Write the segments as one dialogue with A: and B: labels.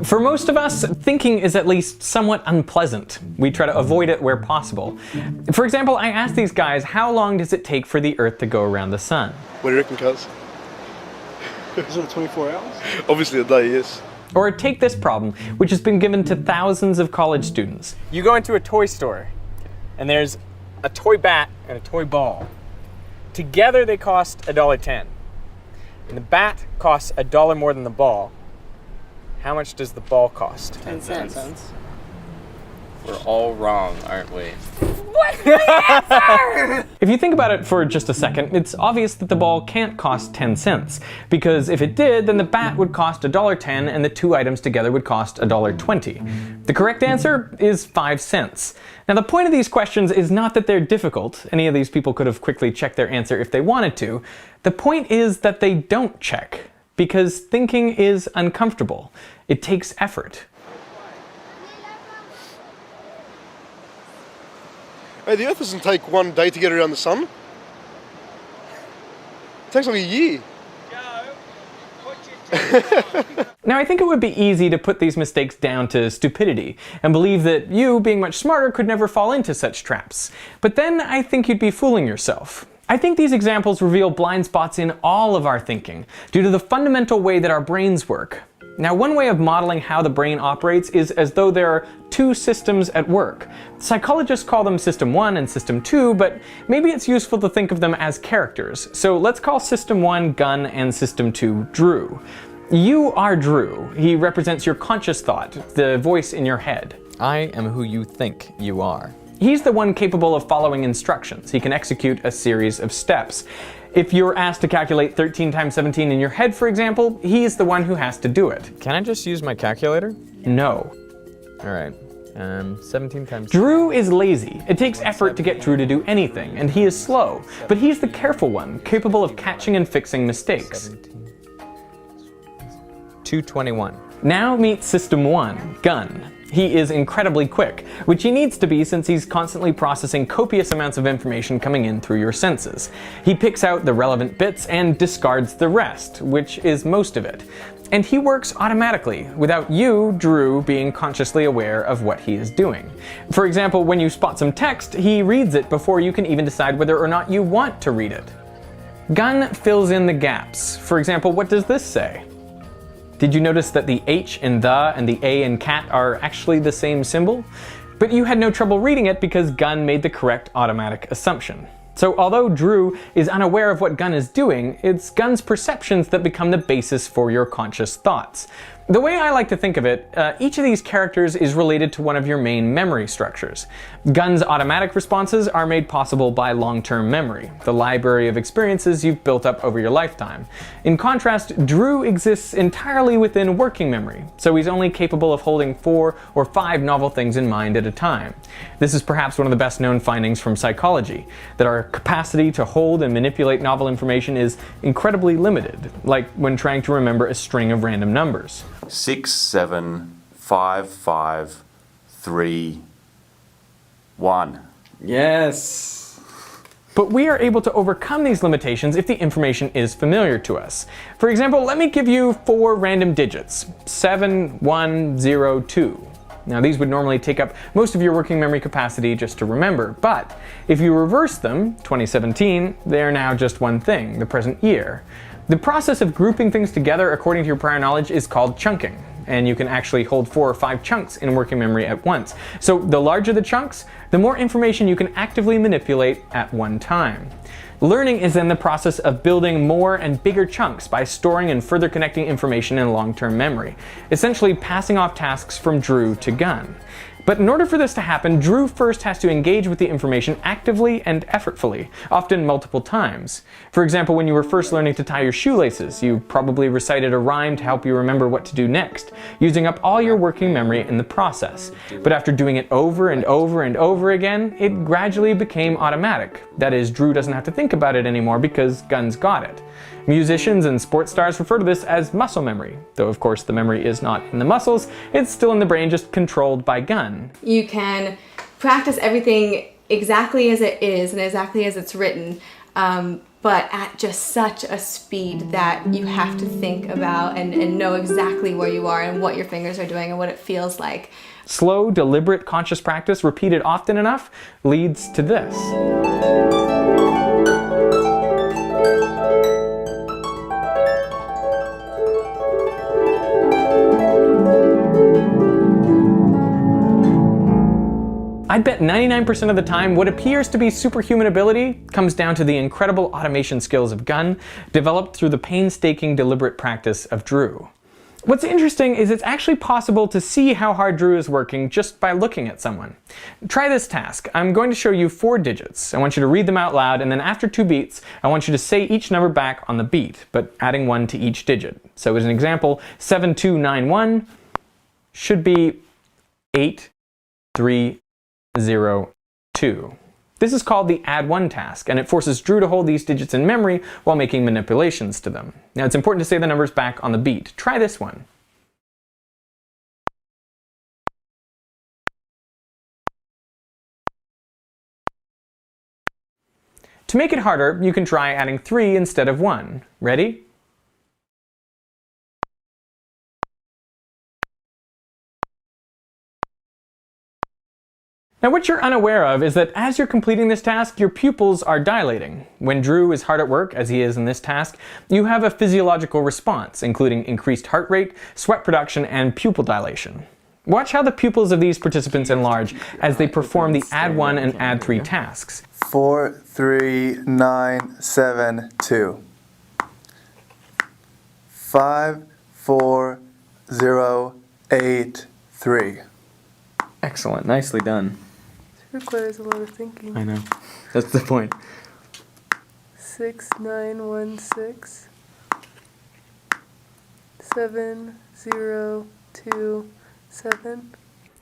A: For most of us, thinking is at least somewhat unpleasant. We try to avoid it where possible. For example, I asked these guys, how long does it take for the Earth to go around the sun?
B: What do you reckon, cuz?
C: Is it 24 hours?
B: Obviously a day, yes.
A: Or take this problem, which has been given to thousands of college students.
D: You go into a toy store, and there's a toy bat and a toy ball. Together they cost $1.10. And the bat costs $1 more than the ball. How much does the ball cost?
E: 10 cents. We're all wrong, aren't we?
A: If you think about it for just a second, it's obvious that the ball can't cost 10 cents. Because if it did, then the bat would cost $1.10 and the two items together would cost $1.20. The correct answer is 5 cents. Now the point of these questions is not that they're difficult. Any of these people could have quickly checked their answer if they wanted to. The point is that they don't check. Because thinking is uncomfortable. It takes effort.
B: Hey, the Earth doesn't take one day to get around the sun. It takes like a year.
A: Now I think it would be easy to put these mistakes down to stupidity and believe that you, being much smarter, could never fall into such traps. But then I think you'd be fooling yourself. I think these examples reveal blind spots in all of our thinking due to the fundamental way that our brains work. Now, one way of modeling how the brain operates is as though there are two systems at work. Psychologists call them System 1 and System 2, but maybe it's useful to think of them as characters. So let's call System 1 Gun and System 2 Drew. You are Drew. He represents your conscious thought, the voice in your head.
D: I am who you think you are.
A: He's the one capable of following instructions. He can execute a series of steps. If you're asked to calculate 13 times 17 in your head, for example, he's the one who has to do it.
D: Can I just use my calculator?
A: No.
D: All right. 17 times...
A: Drew is lazy. It takes effort to get Drew to do anything, and he is slow. But he's the careful one, capable of catching and fixing mistakes.
D: 221.
A: Now meet System 1, Gun. He is incredibly quick, which he needs to be since he's constantly processing copious amounts of information coming in through your senses. He picks out the relevant bits and discards the rest, which is most of it. And he works automatically, without you, Drew, being consciously aware of what he is doing. For example, when you spot some text, he reads it before you can even decide whether or not you want to read it. Gun fills in the gaps. For example, what does this say? Did you notice that the H in the and the A in cat are actually the same symbol? But you had no trouble reading it because Gun made the correct automatic assumption. So although Drew is unaware of what Gun is doing, it's Gun's perceptions that become the basis for your conscious thoughts. The way I like to think of it, each of these characters is related to one of your main memory structures. Gun's automatic responses are made possible by long-term memory, the library of experiences you've built up over your lifetime. In contrast, Drew exists entirely within working memory, so he's only capable of holding 4 or 5 novel things in mind at a time. This is perhaps one of the best known findings from psychology, that our capacity to hold and manipulate novel information is incredibly limited, like when trying to remember a string of random numbers.
F: 6, 7, 5, 5, 3, 1.
D: Yes!
A: But we are able to overcome these limitations if the information is familiar to us. For example, let me give you 4 random digits. 7, 1, 0, 2. Now these would normally take up most of your working memory capacity just to remember, but if you reverse them, 2017, they are now just one thing, the present year. The process of grouping things together according to your prior knowledge is called chunking, and you can actually hold 4 or 5 chunks in working memory at once. So the larger the chunks, the more information you can actively manipulate at one time. Learning is then the process of building more and bigger chunks by storing and further connecting information in long-term memory, essentially passing off tasks from Drew to Gun. But in order for this to happen, Drew first has to engage with the information actively and effortfully, often multiple times. For example, when you were first learning to tie your shoelaces, you probably recited a rhyme to help you remember what to do next, using up all your working memory in the process. But after doing it over and over and over again, it gradually became automatic. That is, Drew doesn't have to think about it anymore because Gun's got it. Musicians and sports stars refer to this as muscle memory, though of course the memory is not in the muscles, it's still in the brain, just controlled by Gun.
G: You can practice everything exactly as it is and exactly as it's written but at just such a speed that you have to think about and know exactly where you are and what your fingers are doing and what it feels like.
A: Slow, deliberate, conscious practice repeated often enough leads to this. I bet 99% of the time what appears to be superhuman ability comes down to the incredible automation skills of Gunn, developed through the painstaking, deliberate practice of Drew. What's interesting is it's actually possible to see how hard Drew is working just by looking at someone. Try this task. I'm going to show you 4 digits. I want you to read them out loud, and then after 2 beats, I want you to say each number back on the beat, but adding 1 to each digit. So as an example, 7291 should be 8302. This is called the add 1 task, and it forces Drew to hold these digits in memory while making manipulations to them. Now it's important to say the numbers back on the beat. Try this one. To make it harder, you can try adding 3 instead of 1. Ready? Now what you're unaware of is that as you're completing this task, your pupils are dilating. When Drew is hard at work, as he is in this task, you have a physiological response, including increased heart rate, sweat production, and pupil dilation. Watch how the pupils of these participants enlarge as they perform the add 1 and add 3 tasks.
H: 4, 3, 9, 7, 2. 5, 4, 0, 8, 3.
E: Excellent. Nicely done.
I: Requires a lot of thinking.
E: I know. That's the point.
I: 6, 9, 1, 6. 7, 0, 2, 7.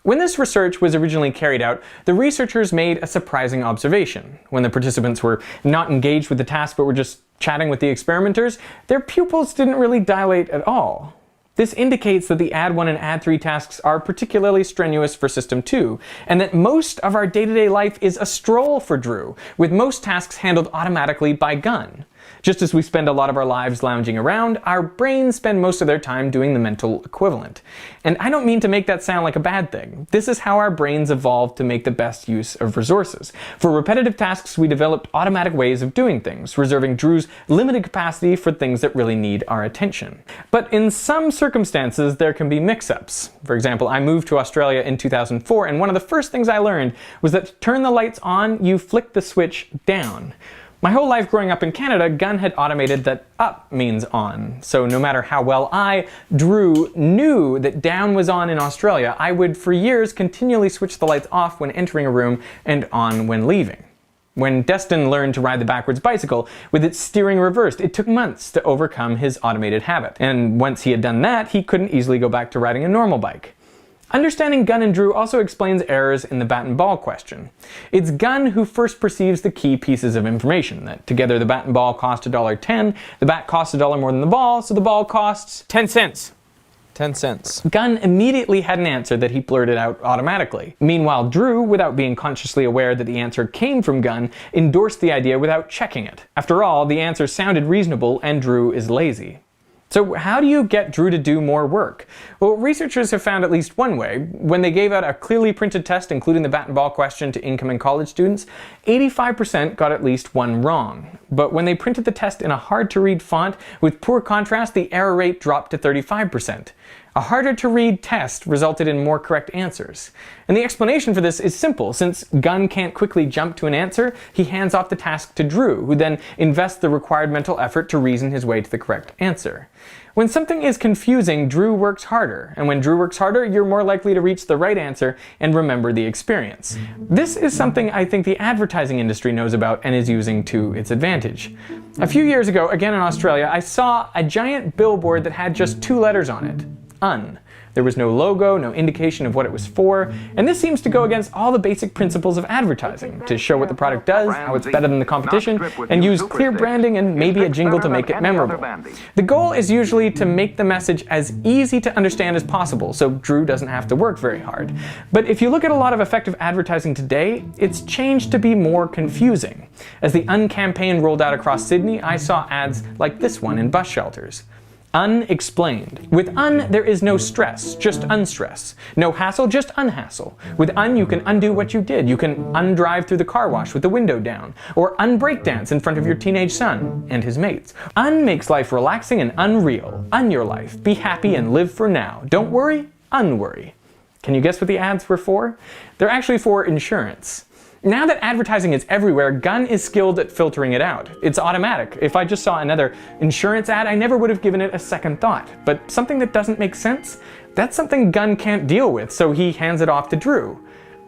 A: When this research was originally carried out, the researchers made a surprising observation. When the participants were not engaged with the task but were just chatting with the experimenters, their pupils didn't really dilate at all. This indicates that the add 1 and add 3 tasks are particularly strenuous for System 2, and that most of our day-to-day life is a stroll for Drew, with most tasks handled automatically by Gunn. Just as we spend a lot of our lives lounging around, our brains spend most of their time doing the mental equivalent. And I don't mean to make that sound like a bad thing. This is how our brains evolved to make the best use of resources. For repetitive tasks, we developed automatic ways of doing things, reserving Drew's limited capacity for things that really need our attention. But in some circumstances, there can be mix-ups. For example, I moved to Australia in 2004, and one of the first things I learned was that to turn the lights on, you flick the switch down. My whole life growing up in Canada, Gunn had automated that up means on. So no matter how well Drew, knew that down was on in Australia, I would for years continually switch the lights off when entering a room and on when leaving. When Destin learned to ride the backwards bicycle with its steering reversed, it took months to overcome his automated habit. And once he had done that, he couldn't easily go back to riding a normal bike. Understanding Gunn and Drew also explains errors in the bat and ball question. It's Gunn who first perceives the key pieces of information, that together the bat and ball cost $1.10, the bat costs $1 more than the ball, so the ball costs
D: 10 cents. 10 cents.
A: Gunn immediately had an answer that he blurted out automatically. Meanwhile, Drew, without being consciously aware that the answer came from Gunn, endorsed the idea without checking it. After all, the answer sounded reasonable and Drew is lazy. So how do you get Drew to do more work? Well, researchers have found at least one way. When they gave out a clearly printed test, including the bat and ball question, to incoming college students, 85% got at least one wrong. But when they printed the test in a hard-to-read font with poor contrast, the error rate dropped to 35%. A harder-to-read test resulted in more correct answers. And the explanation for this is simple. Since Gunn can't quickly jump to an answer, he hands off the task to Drew, who then invests the required mental effort to reason his way to the correct answer. When something is confusing, Drew works harder. And when Drew works harder, you're more likely to reach the right answer and remember the experience. This is something I think the advertising industry knows about and is using to its advantage. A few years ago, again in Australia, I saw a giant billboard that had just 2 letters on it. Un. There was no logo, no indication of what it was for, and this seems to go against all the basic principles of advertising, to show what the product does, how it's better than the competition, and use clear branding and maybe a jingle to make it memorable. The goal is usually to make the message as easy to understand as possible, so Drew doesn't have to work very hard. But if you look at a lot of effective advertising today, it's changed to be more confusing. As the UN campaign rolled out across Sydney, I saw ads like this one in bus shelters. Unexplained. With UN, there is no stress, just unstress. No hassle, just unhassle. With UN, you can undo what you did. You can undrive through the car wash with the window down, or unbreakdance in front of your teenage son and his mates. UN makes life relaxing and unreal. Un your life. Be happy and live for now. Don't worry, unworry. Can you guess what the ads were for? They're actually for insurance. Now that advertising is everywhere, Gun is skilled at filtering it out. It's automatic. If I just saw another insurance ad, I never would have given it a second thought. But something that doesn't make sense? That's something Gun can't deal with, so he hands it off to Drew.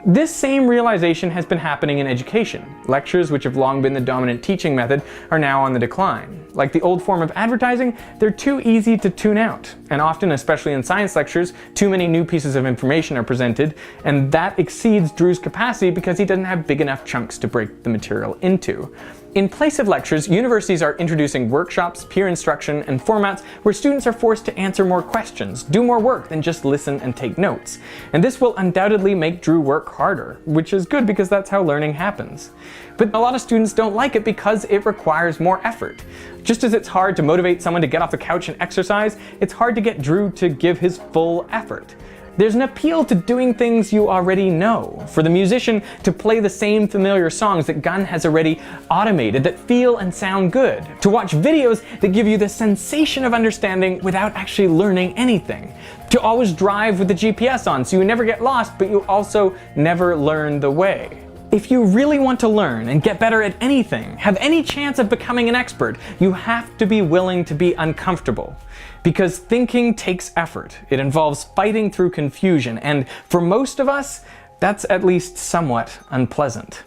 A: This same realization has been happening in education. Lectures, which have long been the dominant teaching method, are now on the decline. Like the old form of advertising, they're too easy to tune out. And often, especially in science lectures, too many new pieces of information are presented, and that exceeds Drew's capacity because he doesn't have big enough chunks to break the material into. In place of lectures, universities are introducing workshops, peer instruction, and formats where students are forced to answer more questions, do more work than just listen and take notes. And this will undoubtedly make Drew work harder, which is good because that's how learning happens. But a lot of students don't like it because it requires more effort. Just as it's hard to motivate someone to get off the couch and exercise, it's hard to get Drew to give his full effort. There's an appeal to doing things you already know, for the musician to play the same familiar songs that Gun has already automated that feel and sound good, to watch videos that give you the sensation of understanding without actually learning anything, to always drive with the GPS on so you never get lost but you also never learn the way. If you really want to learn and get better at anything, have any chance of becoming an expert, you have to be willing to be uncomfortable. Because thinking takes effort. It involves fighting through confusion, and for most of us, that's at least somewhat unpleasant.